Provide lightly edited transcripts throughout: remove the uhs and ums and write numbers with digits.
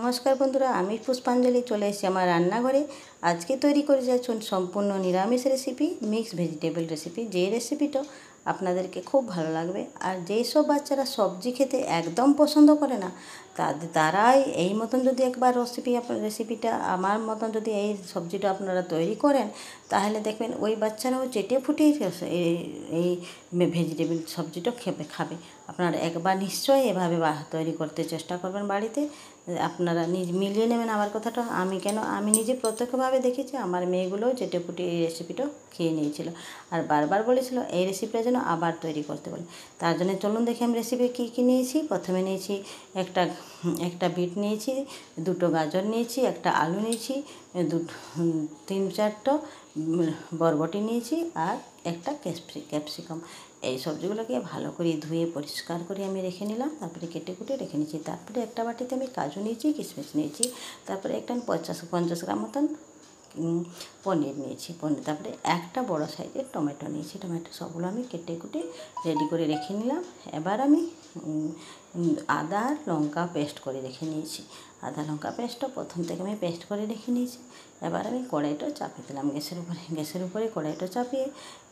নমস্কার বন্ধুরা, আমি পুষ্পাঞ্জলি চলে এসেছি আমার রান্নাঘরে। আজকে তৈরি করে যাচ্ছি সম্পূর্ণ নিরামিষ রেসিপি, মিক্স ভেজিটেবল রেসিপি। যে রেসিপিটা আপনাদেরকে খুব ভালো লাগবে। আর যেই সব বাচ্চারা সবজি খেতে একদম পছন্দ করে না, তারাই এই মতন যদি একবার রেসিপিটা আমার মতন যদি এই সবজিটা আপনারা তৈরি করেন, তাহলে দেখবেন ওই বাচ্চারাও চেটে ফুটে এই ভেজিটেবল সবজিটা খাবে। আপনারা একবার নিশ্চয়ই এভাবে তৈরি করতে চেষ্টা করবেন বাড়িতে। আপনারা মিলিয়ে নেবেন আমার কথাটা। আমি নিজে প্রত্যক্ষভাবে দেখেছি, আমার মেয়েগুলোও চেটেপুটি এই রেসিপিটা খেয়ে নিয়েছিল আর বারবার বলেছিল এই রেসিপিটা যেন আবার তৈরি করতে বলে। তার জন্য চলুন দেখি আমি রেসিপি কী নিয়েছি। প্রথমে নিয়েছি একটা বিট নিয়েছি, দুটো গাজর নিয়েছি, একটা আলু নিয়েছি, তিন চারটা বরবটি নিয়েছি আর একটা ক্যাপসিকাম। এই সবজিগুলোকে ভালো করে ধুয়ে পরিষ্কার করে আমি রেখে নিলাম। তারপরে কেটে কুটে রেখে নিয়েছি। তারপরে একটা বাটিতে আমি কাজু নিয়েছি, কিশমিশ নিয়েছি। তারপরে একটা 50 গ্রাম মতন পনির নিয়েছি। তারপরে একটা বড় সাইজের টমেটো নিয়েছি। টমেটো সবগুলো আমি কেটে কুটে রেডি করে রেখে নিলাম। এবার আমি আদা আর লঙ্কা পেস্ট করে রেখে নিয়েছি। আদা লঙ্কা পেস্টটা প্রথম থেকে আমি পেস্ট করে রেখে নিয়েছি। এবার আমি কড়াইটা চাপিয়ে দিলাম গ্যাসের উপরে কড়াইটা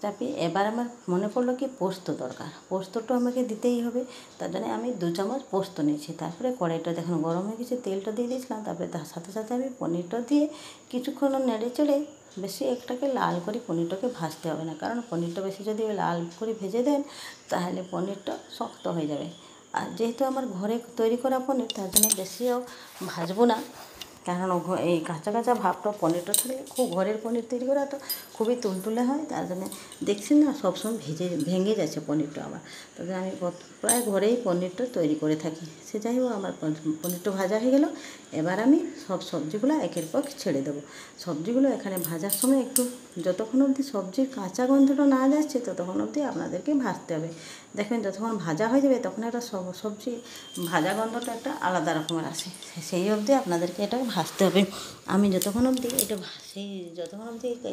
চাপিয়ে এবার আমার মনে পড়লো কি পোস্ত দরকার। পোস্তটা আমাকে দিতেই হবে, তার জন্য আমি 2 চামচ পোস্ত নিয়েছি। তারপরে কড়াইটা দেখুন গরম হয়ে গেছে, তেলটা দিয়ে দিয়েছিলাম। তারপরে তার সাথে সাথে আমি পনিরটা দিয়ে কিছুক্ষণ নেড়ে চেড়ে, বেশি একটাকে লাল করে পনিরটাকে ভাজতে হবে না, কারণ পনিরটা বেশি যদি লাল করে ভেজে দেন তাহলে পনিরটা শক্ত হয়ে যাবে। আর যেহেতু আমার ঘরে তৈরি করা পনির, তার জন্য বেশিও ভাজবো না, কারণ এই কাঁচা কাঁচা ভাবটা পনিরটা থাকলে ঘরের পনির তৈরি করাটা খুবই তুলতুলে হয়। তার জন্য দেখছেন না সবসময় ভেঙে যাচ্ছে পনিরটা আমার। তবে আমি প্রায় ঘরেই পনিরটা তৈরি করে থাকি। সে যাই হোক, আমার পনিরটা ভাজা হয়ে গেল। এবার আমি সব সবজিগুলো একের পর সবজিগুলো ছেড়ে দেবো। সবজিগুলো এখানে ভাজার সময় একটু যতক্ষণ অবধি সবজির কাঁচা গন্ধটা না যাচ্ছে ততক্ষণ অবধি আপনাদেরকে ভাজতে হবে। দেখবেন যতক্ষণ ভাজা হয়ে যাবে তখন একটা সবজি ভাজা গন্ধটা একটা আলাদা রকমের আসে। সেই অবধি আপনাদেরকে এটা ভাজতে হবে। আমি যতক্ষণ অবধি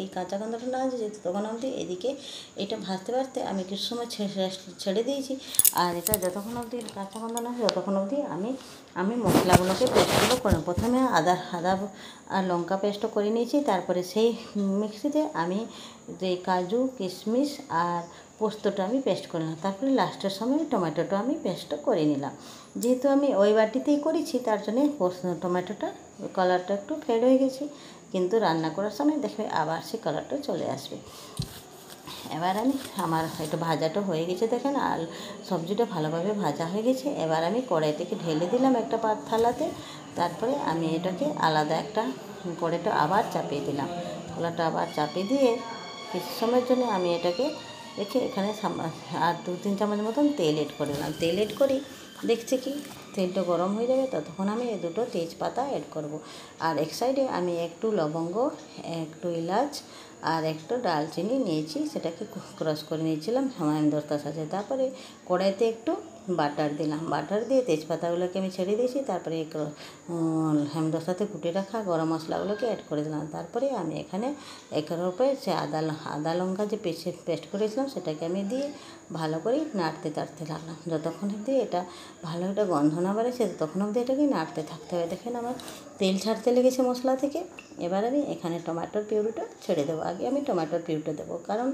এই কাঁচা গন্ধটা না আসছে ততক্ষণ অবধি এদিকে এটা ভাজতে আমি কিছু সময় ছেড়ে দিয়েছি। আর এটা যতক্ষণ অবধি কাঁচা গন্ধ না আসে ততক্ষণ অবধি আমি মশলাগুলোকে পেস্টগুলো করে প্রথমে আদা আর লঙ্কা পেস্টও করে নিয়েছি। তারপরে সেই মিক্সিতে আমি যে কাজু কিশমিশ আর পোস্তটা আমি পেস্ট করে নিলাম। তারপরে লাস্টের সময় টমেটোটা আমি পেস্টটা করে নিলাম। যেহেতু আমি ওই বাটিতেই করেছি, তার জন্যে টমেটোটা কালারটা একটু ফেড হয়ে গেছে, কিন্তু রান্না করার সময় দেখবে আবার সেই কালারটা চলে আসবে। এবার আমার একটু ভাজাটা হয়ে গেছে দেখেন, আর সবজিটা ভালোভাবে ভাজা হয়ে গেছে। এবার আমি কড়াই থেকে ঢেলে দিলাম একটা থালাতে। তারপরে আমি এটাকে আলাদা একটা কড়াইটা আবার চাপিয়ে দিলাম। কড়াইটা আবার চাপিয়ে দিয়ে কিছু সময়ের জন্য আমি এটাকে রেখে এখানে আর 2-3 চামচ মতন তেল এড করে দিলাম। তেল এড করি দেখছি কি তেলটা গরম হয়ে যাবে, ততক্ষণ আমি এই 2টো তেজপাতা এড করব। আর এক সাইডে আমি একটু লবঙ্গ, একটু এলাচ আর একটু ডালচিনি নিয়েছি, সেটাকে ক্রাশ করে নিয়েছিলাম হেমদস্তার সাথে। তারপরে কড়াইতে একটু বাটার দিলাম। বাটার দিয়ে তেজপাতাগুলোকে আমি ছেড়ে দিয়েছি। তারপরে হেমদস্তাতে কুটে রাখা গরম মশলাগুলোকে অ্যাড করে দিলাম। তারপরে আমি এখানে একের উপরে সে আদা লঙ্কা যে পেস্ট করেছিলাম সেটাকে আমি দিয়ে ভালো করে নাড়তে লাগলাম। যতক্ষণ অবধি এটা ভালো একটা গন্ধ না বেরোচ্ছে ততক্ষণ অবধি এটাকে নাড়তে থাকতে হবে। দেখেন আমার তেল ছাড়তে লেগেছে মশলা থেকে। এবার আমি এখানে টমেটোর পিউরিটা ছেড়ে দেবো। আগে আমি টমেটোর পিউরিটা দেবো, কারণ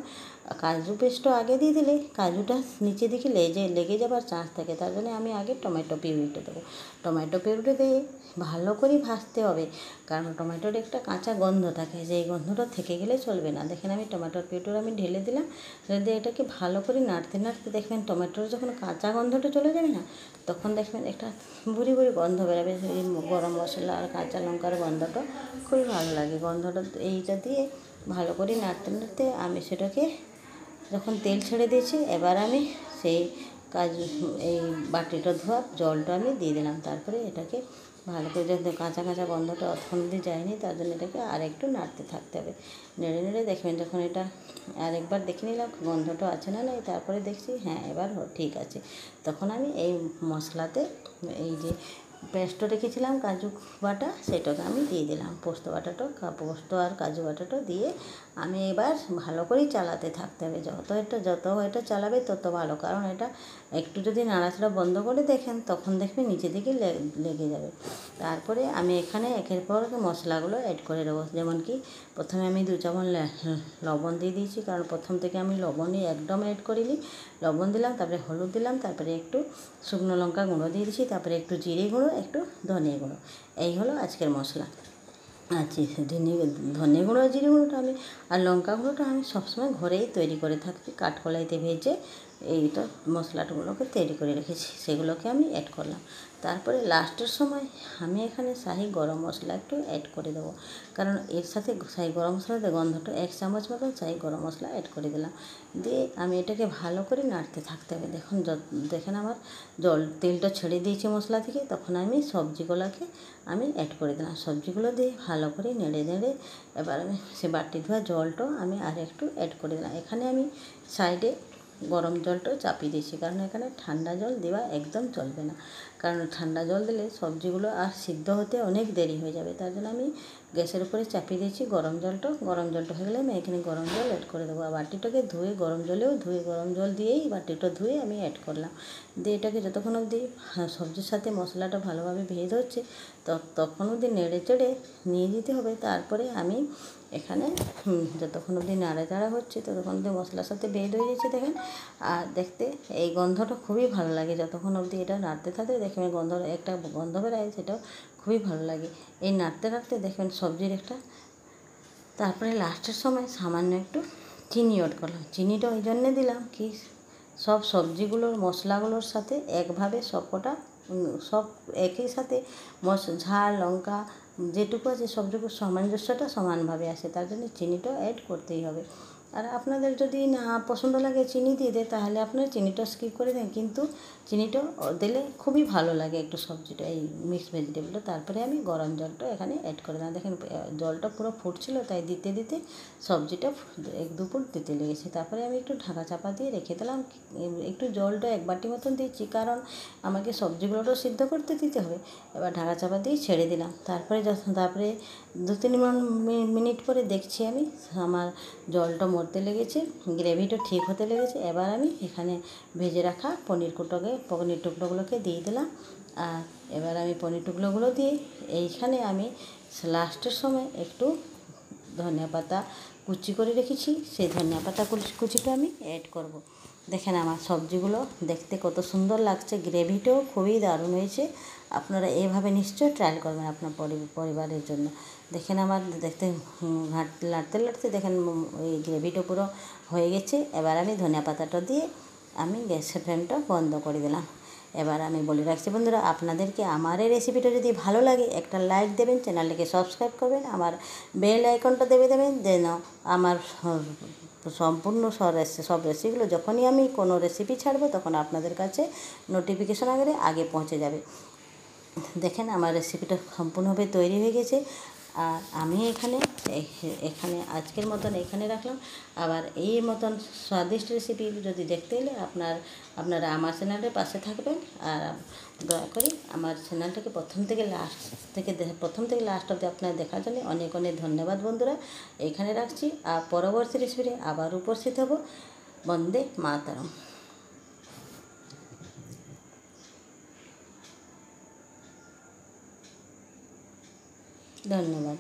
কাজু পেস্টটা আগে দিয়ে দিলে কাজুটা নিচে দিকে লেগে যাবার চান্স থাকে। তার জন্য আমি আগে টমেটো পিউরিটা দেবো। টমেটো পিউরিটা দিয়ে ভালো করে ভাজতে হবে, কারণ টমেটোর একটা কাঁচা গন্ধ থাকে, যেই গন্ধটা থেকে গেলে চলবে না। দেখেন আমি টমেটোর পিউরিটা আমি ঢেলে দিলাম। ঢেলে দিয়ে এটাকে ভালো করে নাড়তে দেখবেন টমেটোর যখন কাঁচা গন্ধটা চলে যাবে না, তখন দেখবেন একটা বুড়ি গন্ধ বেরোবে। এই গরম মশলা আর কাঁচা লঙ্কার গন্ধটা খুবই ভালো লাগে। গন্ধটা এইটা দিয়ে ভালো করে নাড়তে আমি সেটাকে যখন তেল ছেড়ে দিয়েছি, এবার আমি সেই এই বাটিটা ধোয়া জলটা আমি দিয়ে দিলাম। তারপরে এটাকে ভালো করে যাতে কাঁচা গন্ধটা অতক্ষণ অবধি যায়নি, তার জন্য এটাকে আর একটু নাড়তে থাকতে হবে। নেড়ে দেখবেন যখন এটা আরেকবার দেখে নিলাম গন্ধটা আছে না নেই, তারপরে দেখছি হ্যাঁ এবার ঠিক আছে, তখন আমি এই মশলাতে এই যে পেস্টটা রেখেছিলাম কাজু বাটা সেটাকে আমি দিয়ে দিলাম। পোস্ত আর কাজু বাটাটা দিয়ে আমি এবার ভালো করেই চালাতে থাকতে হবে। যত এটা চালাবে তত ভালো, কারণ এটা একটু যদি নাড়াচাড়া বন্ধ করে দেখেন তখন দেখবেন নিচে দিকে লেগে যাবে। তারপরে আমি এখানে একের পর মশলাগুলো অ্যাড করে দেবো। যেমন কি প্রথমে আমি 2 চামচ লবণ দিয়ে দিয়েছি, কারণ প্রথম থেকে আমি লবণই একদম অ্যাড করিনি। লবণ দিলাম, তারপরে হলুদ দিলাম, তারপরে একটু শুকনো লঙ্কা গুঁড়ো দিয়ে দিয়েছি, তারপরে একটু জিরে গুঁড়ো, একটু ধনে গুঁড়ো। এই হলো আজকের মশলা। আচ্ছা, ধনে গুঁড়ো জিরে গুঁড়োটা আমি আর লঙ্কা গুঁড়োটা আমি সবসময় ঘরেই তৈরি করে থাকি। কাঠকলাইতে ভেজে এইটা মশলাগুলোকে তৈরি করে রেখেছি, সেগুলোকে আমি অ্যাড করলাম। তারপরে লাস্টের সময় আমি এখানে শাহি গরম মশলা একটু অ্যাড করে দেবো, কারণ এর সাথে শাহি গরম মশলাতে গন্ধটা 1 চামচ মতন শাহি গরম মশলা অ্যাড করে দিলাম। দিয়ে আমি এটাকে ভালো করে নাড়তে থাকতে হবে। দেখেন আমার তেলটা ছেড়ে দিয়েছে মশলা থেকে, তখন আমি সবজিগুলোকে আমি অ্যাড করে দিলাম। সবজিগুলো দিয়ে ভালো করে নেড়ে এবার আমি সে বাটি ধোয়া জলটাও আমি আর একটু অ্যাড করে দিলাম। এখানে আমি সাইডে গরম জলটাও চাপিয়ে দিয়েছি, কারণ এখানে ঠান্ডা জল দেওয়া একদম চলবে না, কারণ ঠান্ডা জল দিলে সবজিগুলো আর সিদ্ধ হতে অনেক দেরি হয়ে যাবে। তার জন্য আমি গ্যাসের উপরে চাপিয়ে দিয়েছি গরম জলটা হয়ে গেলে আমি এখানে গরম জল অ্যাড করে দেবো। আর বাটিটাকে ধুয়ে গরম জল দিয়েই বাটিটা ধুয়ে আমি অ্যাড করলাম। দিয়ে এটাকে যতক্ষণ অবধি সবজির সাথে মশলাটা ভালোভাবে ভেজে হচ্ছে ততক্ষণ অবধি নেড়ে চেড়ে নিয়ে যেতে হবে। তারপরে আমি এখানে যতক্ষণ অবধি নাড়াচাড়া হচ্ছে ততক্ষণ অবধি মশলার সাথে বেড হয়ে যাচ্ছে দেখেন। আর দেখতে এই গন্ধটা খুবই ভালো লাগে, যতক্ষণ অবধি এটা নাড়তে থাকে দেখবেন একটা গন্ধ বেরোয়, সেটাও খুবই ভালো লাগে। এই নাড়তে দেখবেন সবজির একটা। তারপরে লাস্টের সময় সামান্য একটু চিনি অ্যাড করলাম। চিনিটা ওই জন্যে দিলাম কি সব সবজিগুলোর মশলাগুলোর সাথে একভাবে সবকটা সব একই সাথে ঝাল লঙ্কা যেটুকু আছে সবটুকু সামঞ্জস্যটা সমানভাবে আসে, তার জন্য চিনিটাও অ্যাড করতেই হবে। আর আপনাদের যদি না পছন্দ লাগে চিনি দিয়ে দেয় তাহলে আপনারা চিনিটা স্কিপ করে দেন, কিন্তু চিনিটা দিলে খুবই ভালো লাগে একটু সবজিটা এই মিক্স ভেজিটেবলটা। তারপরে আমি গরম জলটা এখানে অ্যাড করে দিলাম। দেখেন জলটা পুরো ফুটছিল, তাই দিতে সবজিটা 1-2 ফুট দিতে লেগেছে। তারপরে আমি একটু ঢাকা চাপা দিয়ে রেখে দিলাম। একটু জলটা 1 বাটি মতন দিয়েছি, কারণ আমাকে সবজিগুলোটাও সিদ্ধ করতে দিতে হবে। এবার ঢাকা চাপা দিয়ে ছেড়ে দিলাম। তারপরে 2-3 মিনিট পরে দেখছি আমি আমার জলটা মরতে লেগেছে, গ্রেভিটা ঠিক হতে লেগেছে। এবার আমি এখানে ভেজে রাখা পনির টুকরোগুলোকে দিয়ে দিলাম। আর এবার আমি পনির টুকরোগুলো দিয়ে এইখানে আমি লাস্টের সময় একটু ধনিয়া পাতা কুচি করে রেখেছি, সেই ধনিয়া পাতা কুচিটা আমি অ্যাড করব। দেখেন আমার সবজিগুলো দেখতে কত সুন্দর লাগছে, গ্রেভিটাও খুবই দারুণ হয়েছে। আপনারা এইভাবে নিশ্চয়ই ট্রাই করবেন আপনার পরিবারের জন্য। দেখেন আমার দেখতে লাড়তে দেখেন এই গ্রেভিটা পুরো হয়ে গেছে। এবার আমি ধনিয়া পাতাটা দিয়ে আমি গ্যাসের ফ্লেমটা বন্ধ করে দিলাম। এবার আমি বলে রাখছি বন্ধুরা, আপনাদেরকে আমার এই রেসিপিটা যদি ভালো লাগে একটা লাইক দেবেন, চ্যানেলটিকে সাবস্ক্রাইব করবেন, আমার বেল আইকনটা দেবেন যেন আমার সম্পূর্ণ সব রেসিপিগুলো যখনই আমি কোনো রেসিপি ছাড়বো তখন আপনাদের কাছে নোটিফিকেশন আগে পৌঁছে যাবে। দেখেন আমার রেসিপিটা সম্পূর্ণভাবে তৈরি হয়ে গেছে। আর আমি এখানে আজকের মতন এখানে রাখলাম। আবার এই মতন স্বাদিষ্ট রেসিপি যদি দেখতে এলে আপনারা আমার চ্যানেলের পাশে থাকবেন। আর দয়া করে আমার চ্যানেলটাকে প্রথম থেকে লাস্ট অবধি আপনারা দেখার জন্য অনেক ধন্যবাদ বন্ধুরা। এখানে রাখছি, আর পরবর্তী রেসিপিতে আবার উপস্থিত হব। বন্দে মাতরম। ধন্যবাদ।